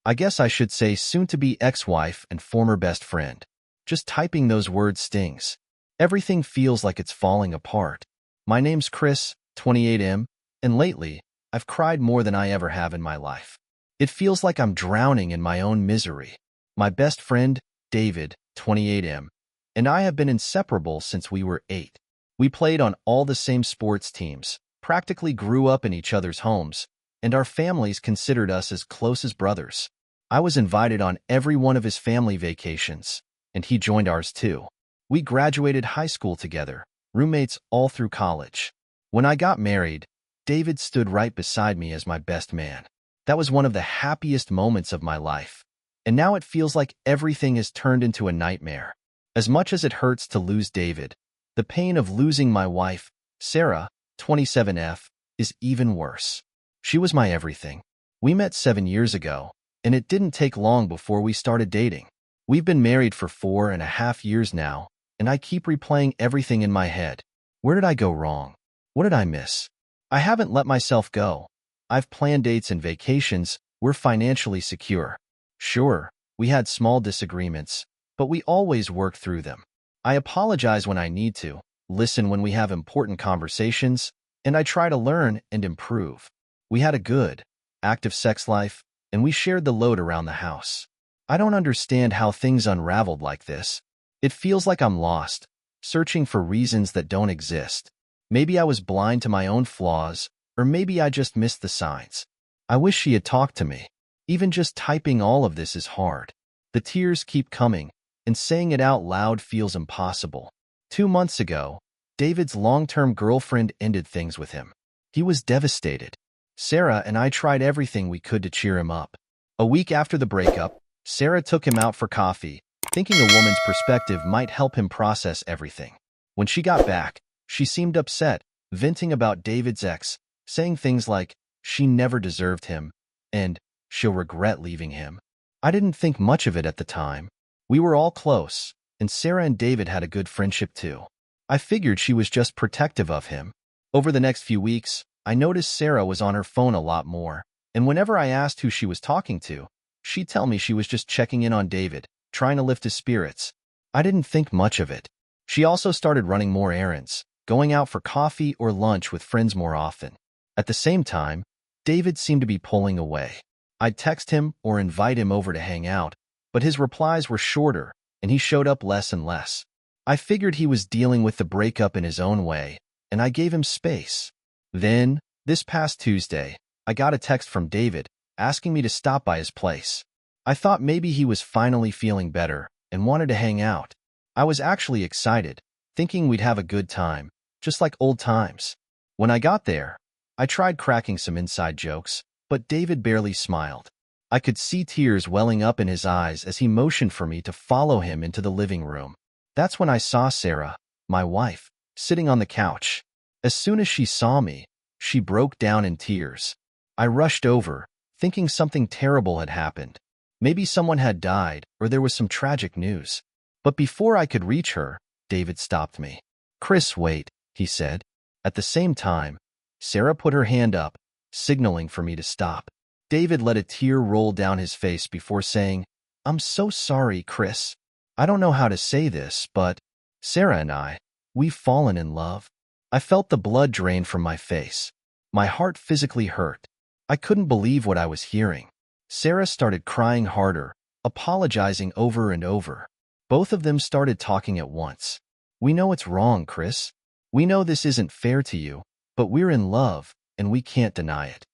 I guess I should say soon-to-be ex-wife and former best friend. Just typing those words stings. Everything feels like it's falling apart. My name's Chris, 28M, and lately, I've cried more than I ever have in my life. It feels like I'm drowning in my own misery. My best friend, David, 28M, and I have been inseparable since we were 8. We played on all the same sports teams, practically grew up in each other's homes, and our families considered us as close as brothers. I was invited on every one of his family vacations, and he joined ours too. We graduated high school together, roommates all through college. When I got married, David stood right beside me as my best man. That was one of the happiest moments of my life. And now it feels like everything has turned into a nightmare. As much as it hurts to lose David, the pain of losing my wife, Sarah, 27F, is even worse. She was my everything. We met 7 years ago, and it didn't take long before we started dating. We've been married for 4.5 years now, and I keep replaying everything in my head. Where did I go wrong? What did I miss? I haven't let myself go. I've planned dates and vacations. We're financially secure. Sure, we had small disagreements, but we always work through them. I apologize when I need to, listen when we have important conversations, and I try to learn and improve. We had a good, active sex life, and we shared the load around the house. I don't understand how things unraveled like this. It feels like I'm lost, searching for reasons that don't exist. Maybe I was blind to my own flaws, or maybe I just missed the signs. I wish she had talked to me. Even just typing all of this is hard. The tears keep coming, and saying it out loud feels impossible. 2 months ago, David's long-term girlfriend ended things with him. He was devastated. Sarah and I tried everything we could to cheer him up. A week after the breakup, Sarah took him out for coffee, thinking a woman's perspective might help him process everything. When she got back, she seemed upset, venting about David's ex, saying things like, she never deserved him, and she'll regret leaving him. I didn't think much of it at the time. We were all close, and Sarah and David had a good friendship too. I figured she was just protective of him. Over the next few weeks, I noticed Sarah was on her phone a lot more, and whenever I asked who she was talking to, she'd tell me she was just checking in on David, trying to lift his spirits. I didn't think much of it. She also started running more errands, going out for coffee or lunch with friends more often. At the same time, David seemed to be pulling away. I'd text him or invite him over to hang out, but his replies were shorter, and he showed up less and less. I figured he was dealing with the breakup in his own way, and I gave him space. Then, this past Tuesday, I got a text from David asking me to stop by his place. I thought maybe he was finally feeling better and wanted to hang out. I was actually excited, thinking we'd have a good time, just like old times. When I got there, I tried cracking some inside jokes, but David barely smiled. I could see tears welling up in his eyes as he motioned for me to follow him into the living room. That's when I saw Sarah, my wife, sitting on the couch. As soon as she saw me, she broke down in tears. I rushed over, thinking something terrible had happened. Maybe someone had died or there was some tragic news. But before I could reach her, David stopped me. "Chris, wait," he said. At the same time, Sarah put her hand up, signaling for me to stop. David let a tear roll down his face before saying, "I'm so sorry, Chris. I don't know how to say this, but Sarah and we've fallen in love." I felt the blood drain from my face. My heart physically hurt. I couldn't believe what I was hearing. Sarah started crying harder, apologizing over and over. Both of them started talking at once. "We know it's wrong, Chris. We know this isn't fair to you, but we're in love, and we can't deny it.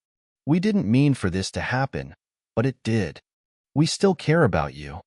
We didn't mean for this to happen, but it did. We still care about you.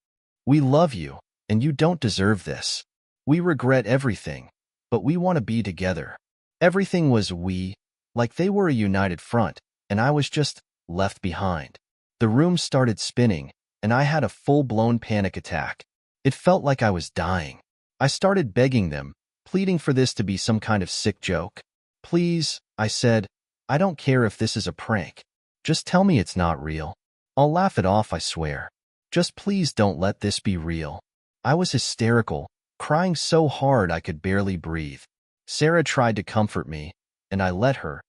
We love you, and you don't deserve this. We regret everything, but we want to be together." Everything was we, like they were a united front, and I was just left behind. The room started spinning, and I had a full-blown panic attack. It felt like I was dying. I started begging them, pleading for this to be some kind of sick joke. "Please," I said, "I don't care if this is a prank. Just tell me it's not real. I'll laugh it off, I swear. Just please don't let this be real." I was hysterical, crying so hard I could barely breathe. Sarah tried to comfort me, and I let her,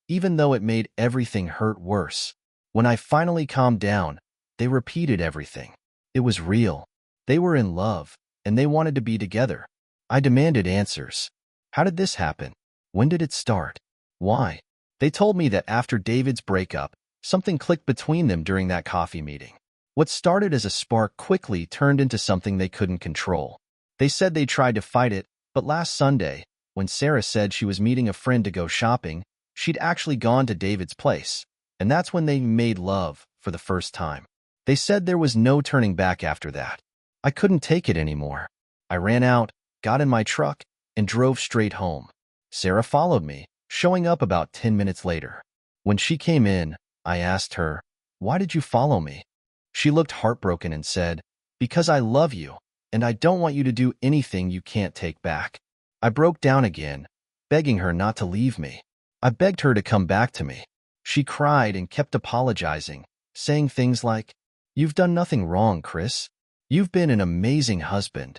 even though it made everything hurt worse. When I finally calmed down, They repeated everything. It was real. They were in love, and they wanted to be together. I demanded answers. How did this happen? When did it start? Why? They told me that after David's breakup, something clicked between them during that coffee meeting. What started as a spark quickly turned into something they couldn't control. They said they tried to fight it, but last Sunday, when Sarah said she was meeting a friend to go shopping, she'd actually gone to David's place, and that's when they made love for the first time. They said there was no turning back after that. I couldn't take it anymore. I ran out, got in my truck, and drove straight home. Sarah followed me, showing up about 10 minutes later. When she came in, I asked her, "Why did you follow me?" She looked heartbroken and said, "Because I love you, and I don't want you to do anything you can't take back." I broke down again, begging her not to leave me. I begged her to come back to me. She cried and kept apologizing, saying things like, "You've done nothing wrong, Chris. You've been an amazing husband.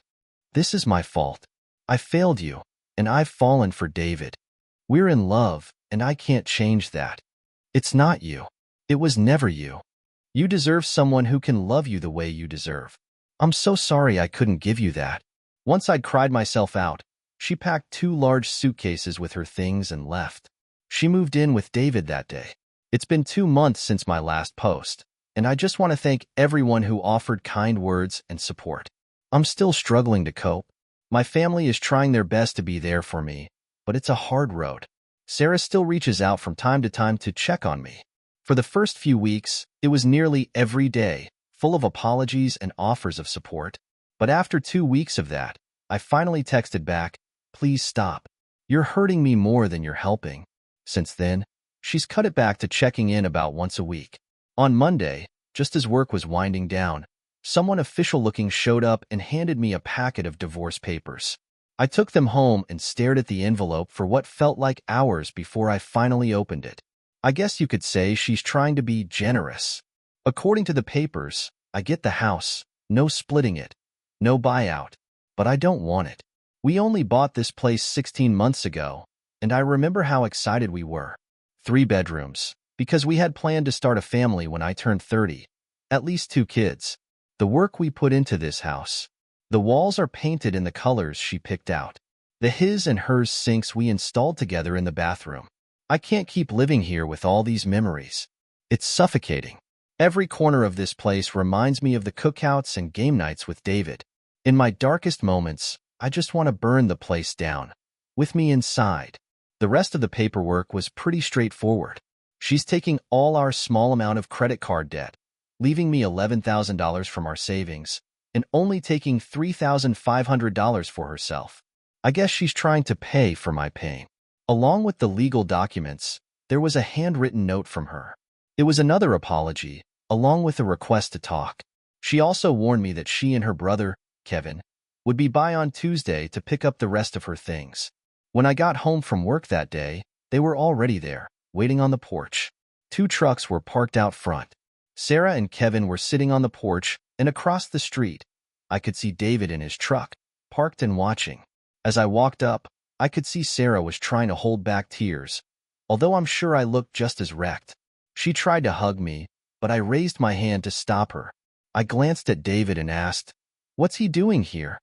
This is my fault. I failed you, and I've fallen for David. We're in love, and I can't change that. It's not you. It was never you. You deserve someone who can love you the way you deserve. I'm so sorry I couldn't give you that." Once I'd cried myself out, she packed 2 large suitcases with her things and left. She moved in with David that day. It's been 2 months since my last post, and I just want to thank everyone who offered kind words and support. I'm still struggling to cope. My family is trying their best to be there for me, but it's a hard road. Sarah still reaches out from time to time to check on me. For the first few weeks, it was nearly every day, full of apologies and offers of support. But after 2 weeks of that, I finally texted back, "Please stop. You're hurting me more than you're helping." Since then, she's cut it back to checking in about once a week. On Monday, just as work was winding down, someone official-looking showed up and handed me a packet of divorce papers. I took them home and stared at the envelope for what felt like hours before I finally opened it. I guess you could say she's trying to be generous. According to the papers, I get the house, no splitting it, no buyout, but I don't want it. We only bought this place 16 months ago, and I remember how excited we were. 3 bedrooms, because we had planned to start a family when I turned 30, at least 2 kids. The work we put into this house. The walls are painted in the colors she picked out. The his and hers sinks we installed together in the bathroom. I can't keep living here with all these memories. It's suffocating. Every corner of this place reminds me of the cookouts and game nights with David. In my darkest moments, I just want to burn the place down, with me inside. The rest of the paperwork was pretty straightforward. She's taking all our small amount of credit card debt, leaving me $11,000 from our savings, and only taking $3,500 for herself. I guess she's trying to pay for my pain. Along with the legal documents, there was a handwritten note from her. It was another apology, along with a request to talk. She also warned me that she and her brother, Kevin, would be by on Tuesday to pick up the rest of her things. When I got home from work that day, they were already there, waiting on the porch. 2 trucks were parked out front. Sarah and Kevin were sitting on the porch, and across the street, I could see David in his truck, parked and watching. As I walked up, I could see Sarah was trying to hold back tears, although I'm sure I looked just as wrecked. She tried to hug me, but I raised my hand to stop her. I glanced at David and asked, "What's he doing here?"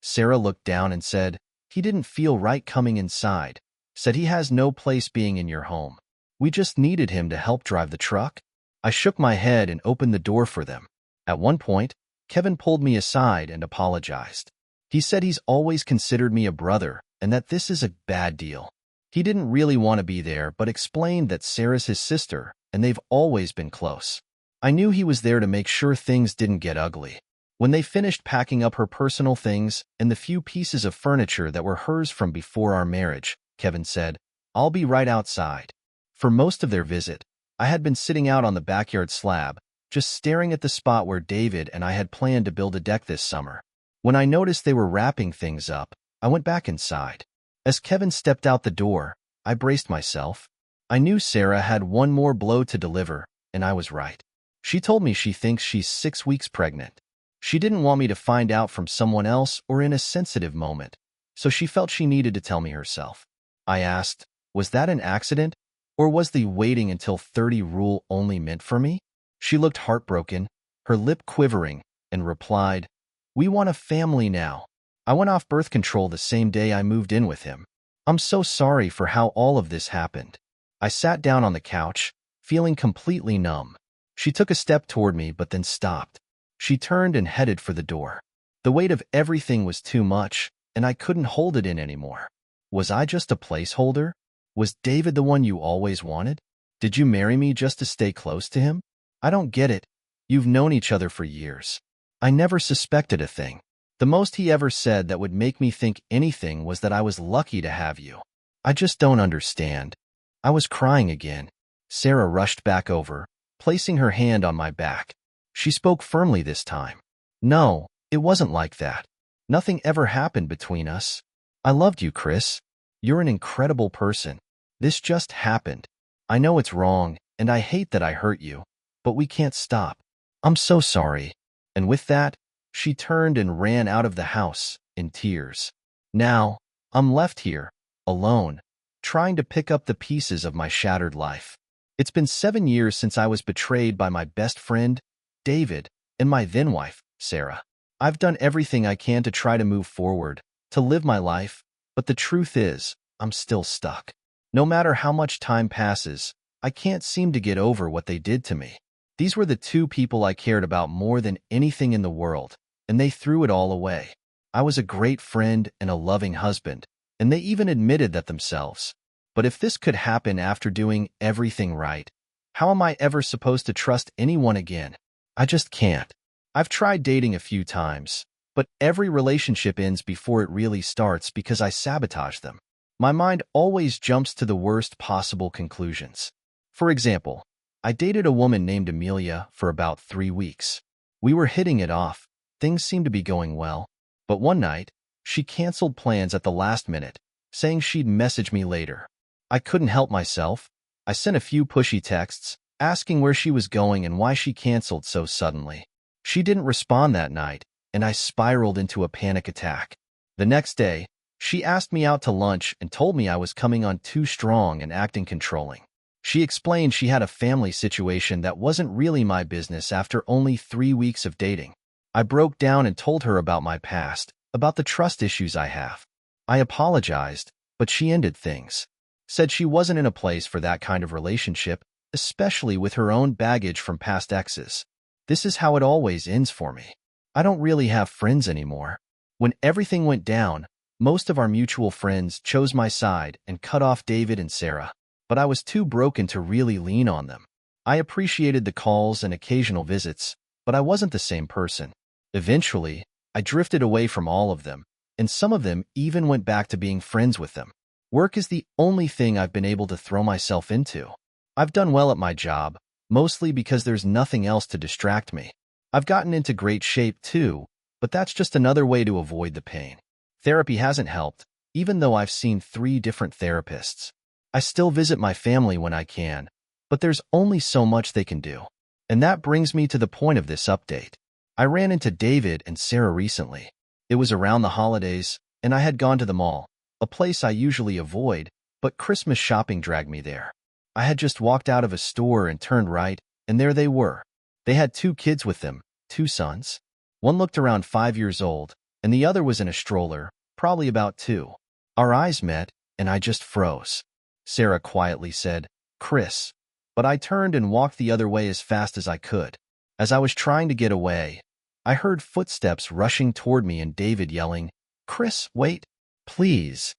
Sarah looked down and said, "He didn't feel right coming inside. Said he has no place being in your home. We just needed him to help drive the truck." I shook my head and opened the door for them. At one point, Kevin pulled me aside and apologized. He said he's always considered me a brother and that this is a bad deal. He didn't really want to be there, but explained that Sarah's his sister and they've always been close. I knew he was there to make sure things didn't get ugly. When they finished packing up her personal things and the few pieces of furniture that were hers from before our marriage, Kevin said, "I'll be right outside." For most of their visit, I had been sitting out on the backyard slab, just staring at the spot where David and I had planned to build a deck this summer. When I noticed they were wrapping things up, I went back inside. As Kevin stepped out the door, I braced myself. I knew Sarah had one more blow to deliver, and I was right. She told me she thinks she's 6 weeks pregnant. She didn't want me to find out from someone else or in a sensitive moment, so she felt she needed to tell me herself. I asked, was that an accident, or was the waiting until 30 rule only meant for me? She looked heartbroken, her lip quivering, and replied, "We want a family now. I went off birth control the same day I moved in with him. I'm so sorry for how all of this happened." I sat down on the couch, feeling completely numb. She took a step toward me but then stopped. She turned and headed for the door. The weight of everything was too much, and I couldn't hold it in anymore. Was I just a placeholder? Was David the one you always wanted? Did you marry me just to stay close to him? I don't get it. You've known each other for years. I never suspected a thing. The most he ever said that would make me think anything was that I was lucky to have you. I just don't understand. I was crying again. Sarah rushed back over, placing her hand on my back. She spoke firmly this time. "No, it wasn't like that. Nothing ever happened between us. I loved you, Chris. You're an incredible person. This just happened. I know it's wrong, and I hate that I hurt you, but we can't stop. I'm so sorry." And with that, she turned and ran out of the house, in tears. Now, I'm left here, alone, trying to pick up the pieces of my shattered life. It's been 7 years since I was betrayed by my best friend, David, and my then-wife, Sarah. I've done everything I can to try to move forward, to live my life, but the truth is, I'm still stuck. No matter how much time passes, I can't seem to get over what they did to me. These were the two people I cared about more than anything in the world, and they threw it all away. I was a great friend and a loving husband, and they even admitted that themselves. But if this could happen after doing everything right, how am I ever supposed to trust anyone again? I just can't. I've tried dating a few times, but every relationship ends before it really starts because I sabotage them. My mind always jumps to the worst possible conclusions. For example, I dated a woman named Amelia for about 3 weeks. We were hitting it off. Things seemed to be going well. But one night, she canceled plans at the last minute, saying she'd message me later. I couldn't help myself. I sent a few pushy texts, asking where she was going and why she canceled so suddenly. She didn't respond that night, and I spiraled into a panic attack. The next day, she asked me out to lunch and told me I was coming on too strong and acting controlling. She explained she had a family situation that wasn't really my business after only 3 weeks of dating. I broke down and told her about my past, about the trust issues I have. I apologized, but she ended things. Said she wasn't in a place for that kind of relationship, especially with her own baggage from past exes. This is how it always ends for me. I don't really have friends anymore. When everything went down, most of our mutual friends chose my side and cut off David and Sarah, but I was too broken to really lean on them. I appreciated the calls and occasional visits, but I wasn't the same person. Eventually, I drifted away from all of them, and some of them even went back to being friends with them. Work is the only thing I've been able to throw myself into. I've done well at my job, mostly because there's nothing else to distract me. I've gotten into great shape too, but that's just another way to avoid the pain. Therapy hasn't helped, even though I've seen 3 different therapists. I still visit my family when I can, but there's only so much they can do. And that brings me to the point of this update. I ran into David and Sarah recently. It was around the holidays, and I had gone to the mall, a place I usually avoid, but Christmas shopping dragged me there. I had just walked out of a store and turned right, and there they were. They had 2 kids with them, 2 sons. One looked around 5 years old, and the other was in a stroller, probably about 2. Our eyes met, and I just froze. Sarah quietly said, "Chris," but I turned and walked the other way as fast as I could. As I was trying to get away, I heard footsteps rushing toward me and David yelling, "Chris, wait, please."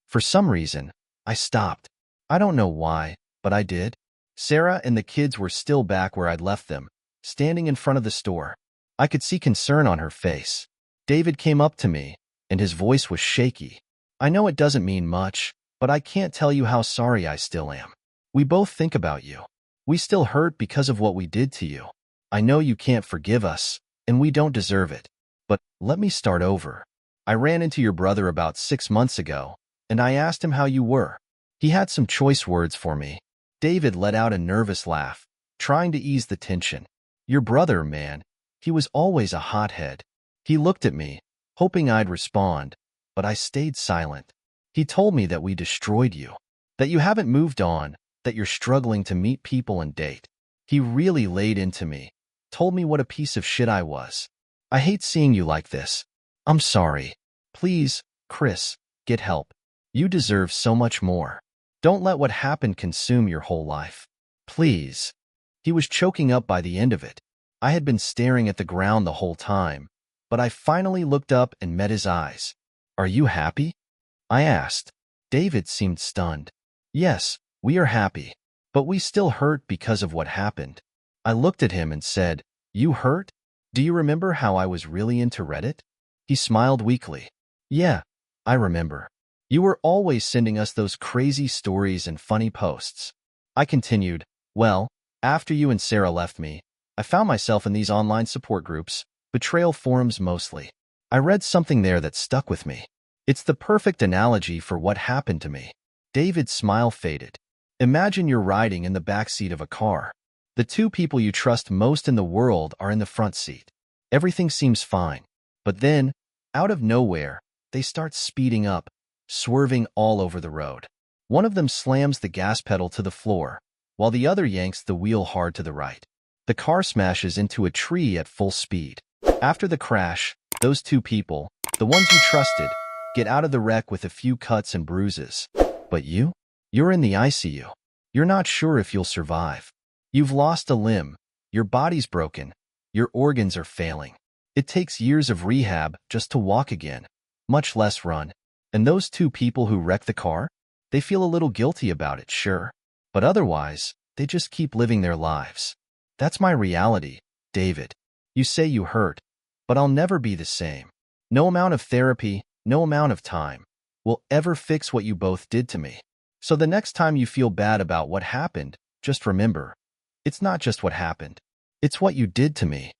For some reason, I stopped. I don't know why, but I did. Sarah and the kids were still back where I'd left them, standing in front of the store. I could see concern on her face. David came up to me, and his voice was shaky. "I know it doesn't mean much, but I can't tell you how sorry I still am. We both think about you. We still hurt because of what we did to you. I know you can't forgive us, and we don't deserve it. But let me start over. I ran into your brother about 6 months ago, and I asked him how you were. He had some choice words for me." David let out a nervous laugh, trying to ease the tension. "Your brother, man, he was always a hothead." He looked at me, hoping I'd respond, but I stayed silent. "He told me that we destroyed you, that you haven't moved on, that you're struggling to meet people and date." He really laid into me, told me what a piece of shit I was. I hate seeing you like this. I'm sorry. Please, Chris, get help. You deserve so much more. Don't let what happened consume your whole life. Please. He was choking up by the end of it. I had been staring at the ground the whole time, but I finally looked up and met his eyes. Are you happy? I asked. David seemed stunned. Yes, we are happy, but we still hurt because of what happened. I looked at him and said, You hurt? Do you remember how I was really into Reddit? He smiled weakly. Yeah, I remember. You were always sending us those crazy stories and funny posts. I continued, Well, after you and Sarah left me, I found myself in these online support groups, betrayal forums mostly. I read something there that stuck with me. It's the perfect analogy for what happened to me. David's smile faded. Imagine you're riding in the backseat of a car. The two people you trust most in the world are in the front seat. Everything seems fine. But then, out of nowhere, they start speeding up, swerving all over the road. One of them slams the gas pedal to the floor, while the other yanks the wheel hard to the right. The car smashes into a tree at full speed. After the crash, those two people, the ones you trusted, get out of the wreck with a few cuts and bruises. But you're in the ICU. You're not sure if you'll survive. You've lost a limb, your body's broken, your organs are failing. It takes years of rehab just to walk again, much less run. And those two people who wrecked the car, they feel a little guilty about it, sure. But otherwise, they just keep living their lives. That's my reality, David. You say you hurt, but I'll never be the same. No amount of therapy, no amount of time will ever fix what you both did to me. So the next time you feel bad about what happened, just remember, it's not just what happened. It's what you did to me.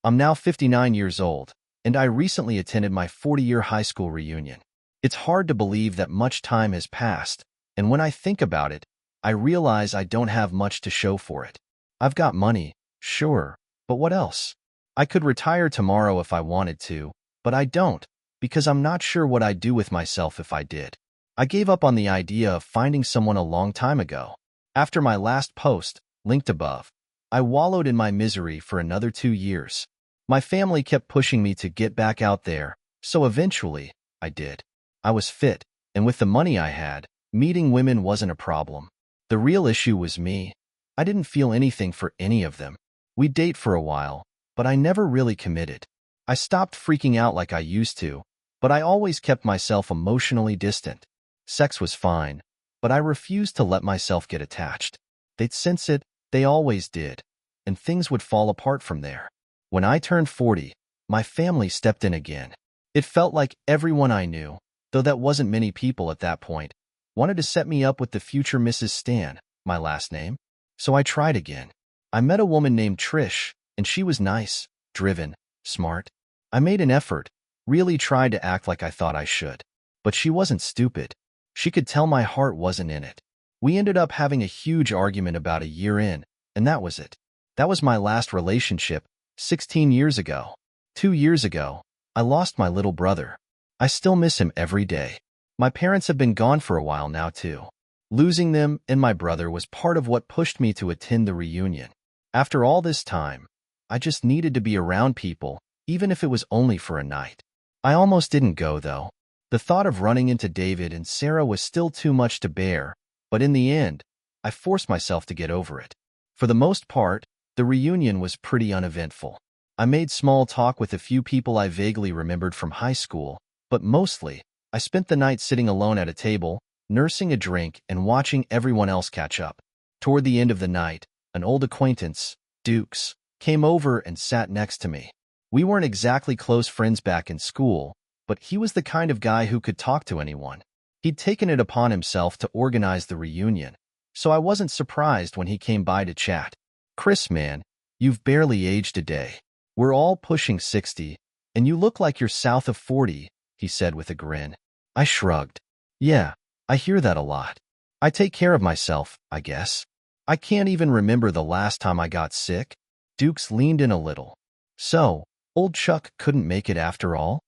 I'm now 59 years old, and I recently attended my 40-year high school reunion. It's hard to believe that much time has passed, and when I think about it, I realize I don't have much to show for it. I've got money, sure, but what else? I could retire tomorrow if I wanted to, but I don't, because I'm not sure what I'd do with myself if I did. I gave up on the idea of finding someone a long time ago. After my last post, linked above, I wallowed in my misery for another 2 years. My family kept pushing me to get back out there, so eventually, I did. I was fit, and with the money I had, meeting women wasn't a problem. The real issue was me. I didn't feel anything for any of them. We'd date for a while, but I never really committed. I stopped freaking out like I used to, but I always kept myself emotionally distant. Sex was fine, but I refused to let myself get attached. They'd sense it, they always did, and things would fall apart from there. When I turned 40, my family stepped in again. It felt like everyone I knew, though that wasn't many people at that point, wanted to set me up with the future Mrs. Stan, my last name. So I tried again. I met a woman named Trish, and she was nice, driven, smart. I made an effort, really tried to act like I thought I should. But she wasn't stupid. She could tell my heart wasn't in it. We ended up having a huge argument about a year in, and that was it. That was my last relationship, 16 years ago. 2 years ago, I lost my little brother. I still miss him every day. My parents have been gone for a while now, too. Losing them and my brother was part of what pushed me to attend the reunion. After all this time, I just needed to be around people, even if it was only for a night. I almost didn't go, though. The thought of running into David and Sarah was still too much to bear, but in the end, I forced myself to get over it. For the most part, the reunion was pretty uneventful. I made small talk with a few people I vaguely remembered from high school, but mostly, I spent the night sitting alone at a table, nursing a drink and watching everyone else catch up. Toward the end of the night, an old acquaintance, Dukes, came over and sat next to me. We weren't exactly close friends back in school, but he was the kind of guy who could talk to anyone. He'd taken it upon himself to organize the reunion, so I wasn't surprised when he came by to chat. Chris, man, you've barely aged a day. We're all pushing 60, and you look like you're south of 40, he said with a grin. I shrugged. Yeah, I hear that a lot. I take care of myself, I guess. I can't even remember the last time I got sick. Dukes leaned in a little. So, old Chuck couldn't make it after all?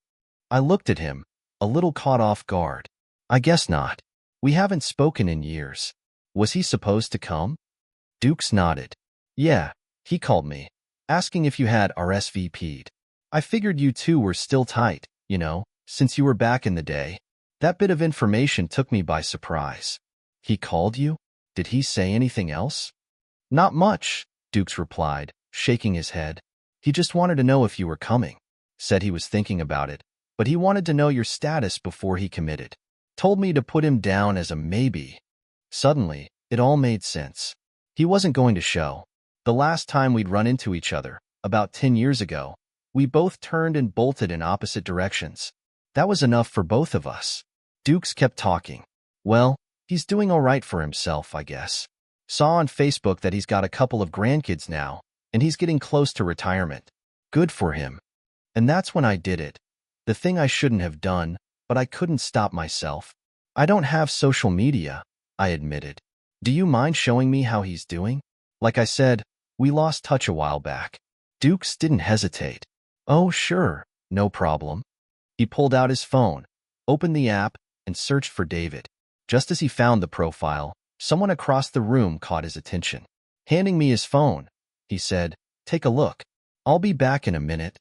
I looked at him, a little caught off guard. I guess not. We haven't spoken in years. Was he supposed to come? Dukes nodded. Yeah, he called me. asking if you had RSVP'd. I figured you two were still tight, since you were back in the day. That bit of information took me by surprise. He called you? Did he say anything else? Not much, Dukes replied, shaking his head. He just wanted to know if you were coming. Said he was thinking about it, but he wanted to know your status before he committed. Told me to put him down as a maybe. Suddenly, it all made sense. He wasn't going to show. The last time we'd run into each other, about 10 years ago, we both turned and bolted in opposite directions. That was enough for both of us. Dukes kept talking. Well, he's doing all right for himself, I guess. Saw on Facebook that he's got a couple of grandkids now, and he's getting close to retirement. Good for him. And that's when I did it. The thing I shouldn't have done, but I couldn't stop myself. I don't have social media, I admitted. Do you mind showing me how he's doing? Like I said, we lost touch a while back. Dukes didn't hesitate. Oh, sure, no problem. He pulled out his phone, opened the app, and searched for David. Just as he found the profile, someone across the room caught his attention. Handing me his phone, he said, "Take a look. I'll be back in a minute."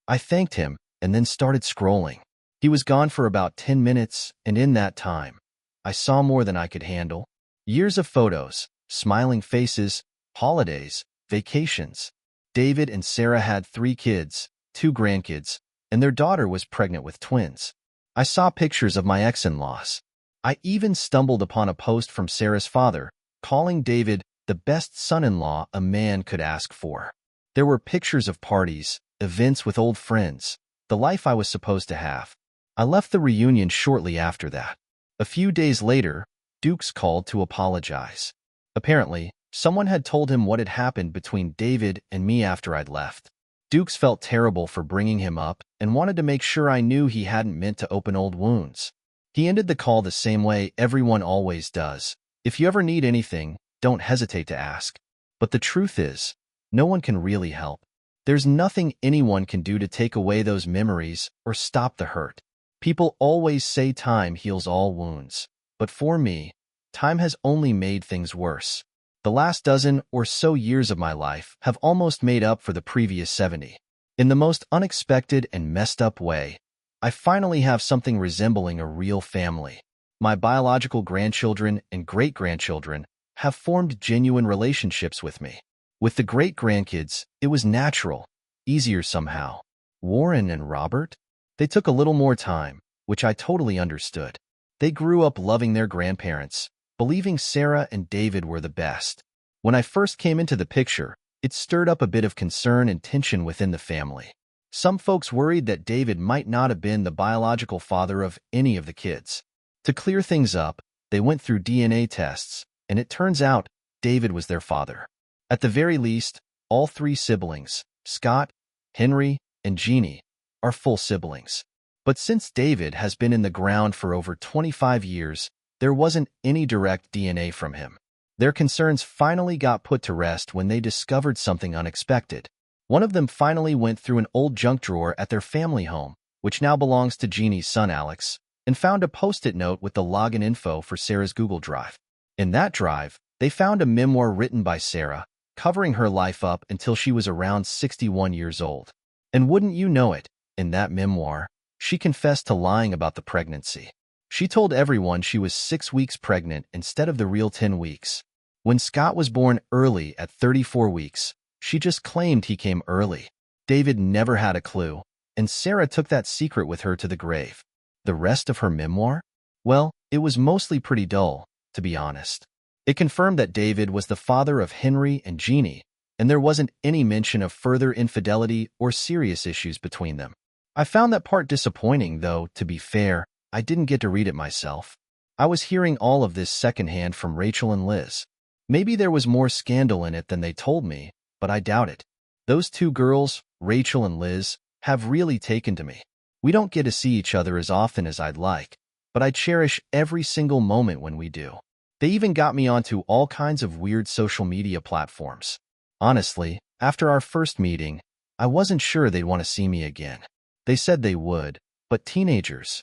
I thanked him and then started scrolling. He was gone for about 10 minutes, and in that time, I saw more than I could handle. Years of photos, smiling faces, holidays, vacations. David and Sarah had 3 kids, 2 grandkids, and their daughter was pregnant with twins. I saw pictures of my ex-in-laws. I even stumbled upon a post from Sarah's father, calling David the best son-in-law a man could ask for. There were pictures of parties, events with old friends, the life I was supposed to have. I left the reunion shortly after that. A few days later, Dukes called to apologize. Apparently, someone had told him what had happened between David and me after I'd left. Dukes felt terrible for bringing him up and wanted to make sure I knew he hadn't meant to open old wounds. He ended the call the same way everyone always does. If you ever need anything, don't hesitate to ask. But the truth is, no one can really help. There's nothing anyone can do to take away those memories or stop the hurt. People always say time heals all wounds. But for me, time has only made things worse. The last dozen or so years of my life have almost made up for the previous 70. In the most unexpected and messed up way, I finally have something resembling a real family. My biological grandchildren and great-grandchildren have formed genuine relationships with me. With the great-grandkids, it was natural, easier somehow. Warren and Robert? They took a little more time, which I totally understood. They grew up loving their grandparents, believing Sarah and David were the best. When I first came into the picture, it stirred up a bit of concern and tension within the family. Some folks worried that David might not have been the biological father of any of the kids. To clear things up, they went through DNA tests, and it turns out David was their father. At the very least, all 3 siblings, Scott, Henry, and Jeannie, are full siblings. But since David has been in the ground for over 25 years, there wasn't any direct DNA from him. Their concerns finally got put to rest when they discovered something unexpected. One of them finally went through an old junk drawer at their family home, which now belongs to Jeannie's son Alex, and found a post-it note with the login info for Sarah's Google Drive. In that drive, they found a memoir written by Sarah, covering her life up until she was around 61 years old. And wouldn't you know it, in that memoir, she confessed to lying about the pregnancy. She told everyone she was 6 weeks pregnant instead of the real 10 weeks. When Scott was born early at 34 weeks, she just claimed he came early. David never had a clue, and Sarah took that secret with her to the grave. The rest of her memoir? Well, it was mostly pretty dull, to be honest. It confirmed that David was the father of Henry and Jeannie, and there wasn't any mention of further infidelity or serious issues between them. I found that part disappointing, though, to be fair, I didn't get to read it myself. I was hearing all of this secondhand from Rachel and Liz. Maybe there was more scandal in it than they told me, but I doubt it. Those 2 girls, Rachel and Liz, have really taken to me. We don't get to see each other as often as I'd like, but I cherish every single moment when we do. They even got me onto all kinds of weird social media platforms. Honestly, after our first meeting, I wasn't sure they'd want to see me again. They said they would, but teenagers,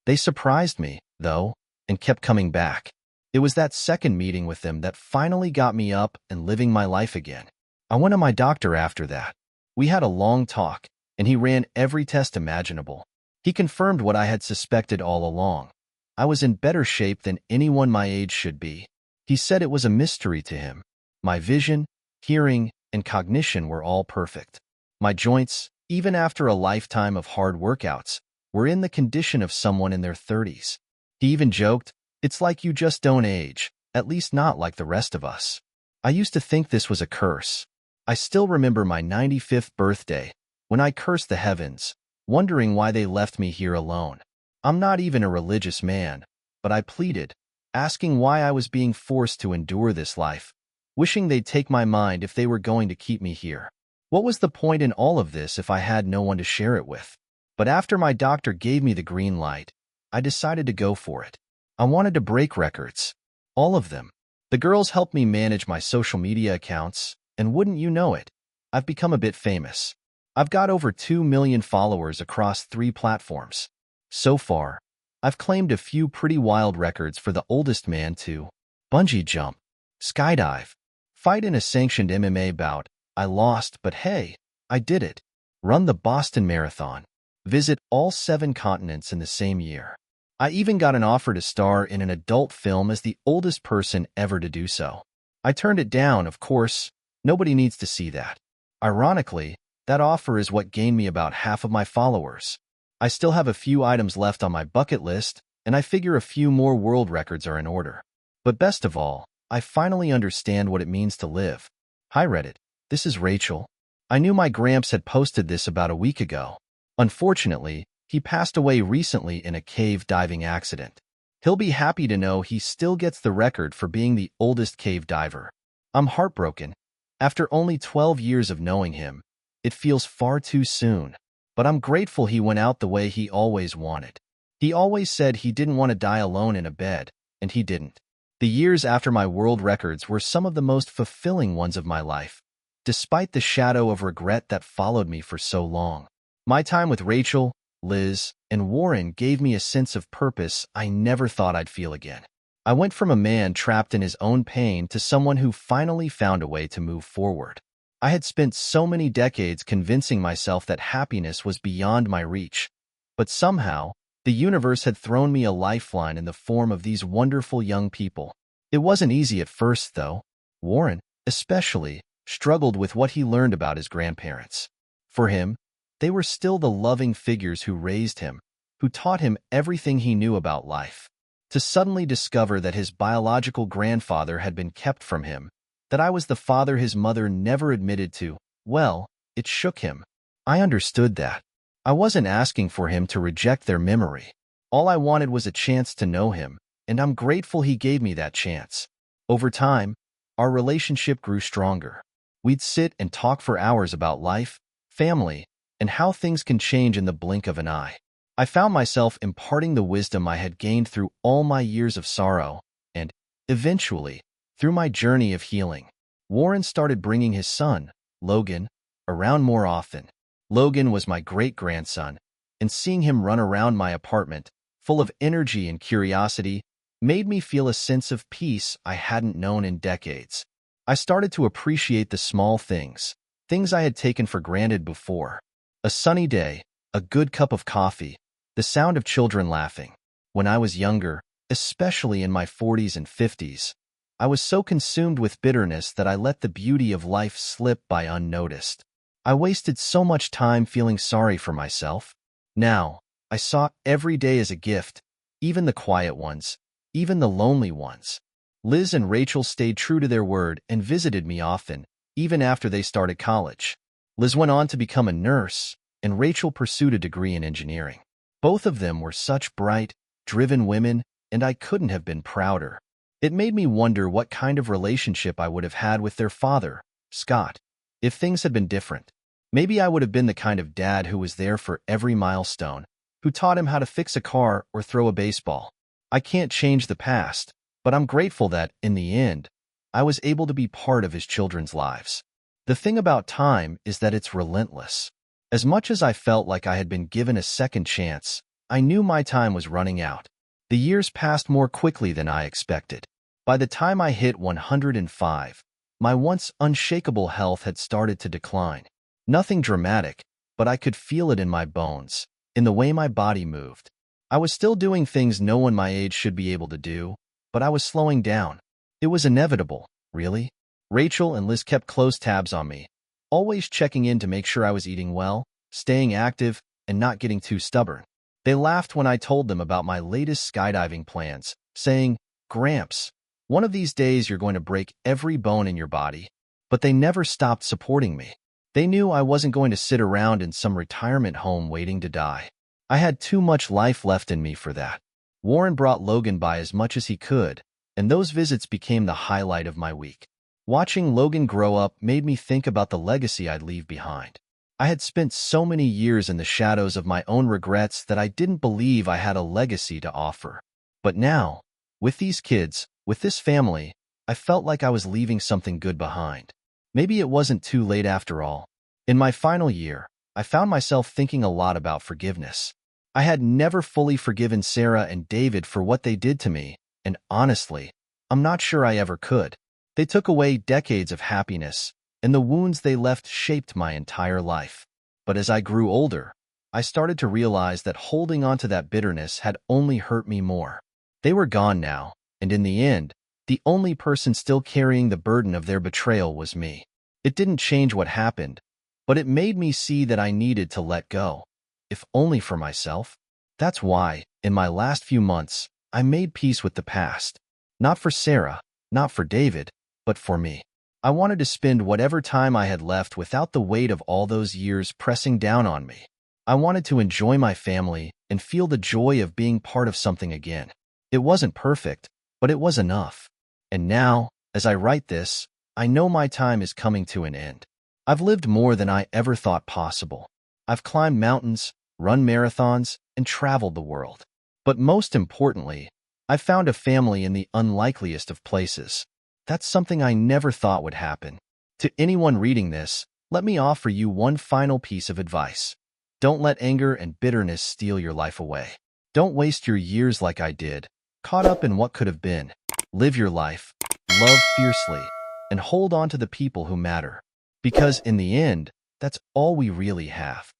They surprised me, though, and kept coming back. It was that second meeting with them that finally got me up and living my life again. I went to my doctor after that. We had a long talk, and he ran every test imaginable. He confirmed what I had suspected all along. I was in better shape than anyone my age should be. He said it was a mystery to him. My vision, hearing, and cognition were all perfect. My joints, even after a lifetime of hard workouts, were in the condition of someone in their 30s. He even joked, "It's like you just don't age, at least not like the rest of us." I used to think this was a curse. I still remember my 95th birthday, when I cursed the heavens, wondering why they left me here alone. I'm not even a religious man, but I pleaded, asking why I was being forced to endure this life, wishing they'd take my mind if they were going to keep me here. What was the point in all of this if I had no one to share it with? But after my doctor gave me the green light, I decided to go for it. I wanted to break records. All of them. The girls helped me manage my social media accounts, and wouldn't you know it, I've become a bit famous. I've got over 2 million followers across 3 platforms. So far, I've claimed a few pretty wild records for the oldest man to bungee jump, skydive, fight in a sanctioned MMA bout. I lost, but hey, I did it. Run the Boston Marathon. Visit all 7 continents in the same year. I even got an offer to star in an adult film as the oldest person ever to do so. I turned it down, of course. Nobody needs to see that. Ironically, that offer is what gained me about half of my followers. I still have a few items left on my bucket list, and I figure a few more world records are in order. But best of all, I finally understand what it means to live. Hi Reddit, this is Rachel. I knew my Gramps had posted this about a week ago. Unfortunately, he passed away recently in a cave diving accident. He'll be happy to know he still gets the record for being the oldest cave diver. I'm heartbroken. After only 12 years of knowing him, it feels far too soon. But I'm grateful he went out the way he always wanted. He always said he didn't want to die alone in a bed, and he didn't. The years after my world records were some of the most fulfilling ones of my life, despite the shadow of regret that followed me for so long. My time with Rachel, Liz, and Warren gave me a sense of purpose I never thought I'd feel again. I went from a man trapped in his own pain to someone who finally found a way to move forward. I had spent so many decades convincing myself that happiness was beyond my reach, but somehow, the universe had thrown me a lifeline in the form of these wonderful young people. It wasn't easy at first, though. Warren, especially, struggled with what he learned about his grandparents. For him, they were still the loving figures who raised him, who taught him everything he knew about life. To suddenly discover that his biological grandfather had been kept from him, that I was the father his mother never admitted to, well, it shook him. I understood that. I wasn't asking for him to reject their memory. All I wanted was a chance to know him, and I'm grateful he gave me that chance. Over time, our relationship grew stronger. We'd sit and talk for hours about life, family, and how things can change in the blink of an eye. I found myself imparting the wisdom I had gained through all my years of sorrow, and, eventually, through my journey of healing. Warren started bringing his son, Logan, around more often. Logan was my great-grandson, and seeing him run around my apartment, full of energy and curiosity, made me feel a sense of peace I hadn't known in decades. I started to appreciate the small things, things I had taken for granted before. A sunny day, a good cup of coffee, the sound of children laughing. When I was younger, especially in my 40s and 50s, I was so consumed with bitterness that I let the beauty of life slip by unnoticed. I wasted so much time feeling sorry for myself. Now, I saw every day as a gift, even the quiet ones, even the lonely ones. Liz and Rachel stayed true to their word and visited me often, even after they started college. Liz went on to become a nurse, and Rachel pursued a degree in engineering. Both of them were such bright, driven women, and I couldn't have been prouder. It made me wonder what kind of relationship I would have had with their father, Scott, if things had been different. Maybe I would have been the kind of dad who was there for every milestone, who taught him how to fix a car or throw a baseball. I can't change the past, but I'm grateful that, in the end, I was able to be part of his children's lives. The thing about time is that it's relentless. As much as I felt like I had been given a second chance, I knew my time was running out. The years passed more quickly than I expected. By the time I hit 105, My once unshakable health had started to decline. Nothing dramatic, but I could feel it in my bones, in the way my body moved. I was still doing things no one my age should be able to do, but I was slowing down. It was inevitable, really. Rachel and Liz kept close tabs on me, always checking in to make sure I was eating well, staying active, and not getting too stubborn. They laughed when I told them about my latest skydiving plans, saying, "Gramps, one of these days you're going to break every bone in your body." But they never stopped supporting me. They knew I wasn't going to sit around in some retirement home waiting to die. I had too much life left in me for that. Warren brought Logan by as much as he could, and those visits became the highlight of my week. Watching Logan grow up made me think about the legacy I'd leave behind. I had spent so many years in the shadows of my own regrets that I didn't believe I had a legacy to offer. But now, with these kids, with this family, I felt like I was leaving something good behind. Maybe it wasn't too late after all. In my final year, I found myself thinking a lot about forgiveness. I had never fully forgiven Sarah and David for what they did to me, and honestly, I'm not sure I ever could. They took away decades of happiness, and the wounds they left shaped my entire life. But as I grew older, I started to realize that holding on to that bitterness had only hurt me more. They were gone now, and in the end, the only person still carrying the burden of their betrayal was me. It didn't change what happened, but it made me see that I needed to let go, if only for myself. That's why, in my last few months, I made peace with the past. Not for Sarah, not for David, but for me. I wanted to spend whatever time I had left without the weight of all those years pressing down on me. I wanted to enjoy my family and feel the joy of being part of something again. It wasn't perfect, but it was enough. And now, as I write this, I know my time is coming to an end. I've lived more than I ever thought possible. I've climbed mountains, run marathons, and traveled the world. But most importantly, I've found a family in the unlikeliest of places. That's something I never thought would happen. To anyone reading this, let me offer you one final piece of advice. Don't let anger and bitterness steal your life away. Don't waste your years like I did, caught up in what could have been. Live your life, love fiercely, and hold on to the people who matter. Because in the end, that's all we really have.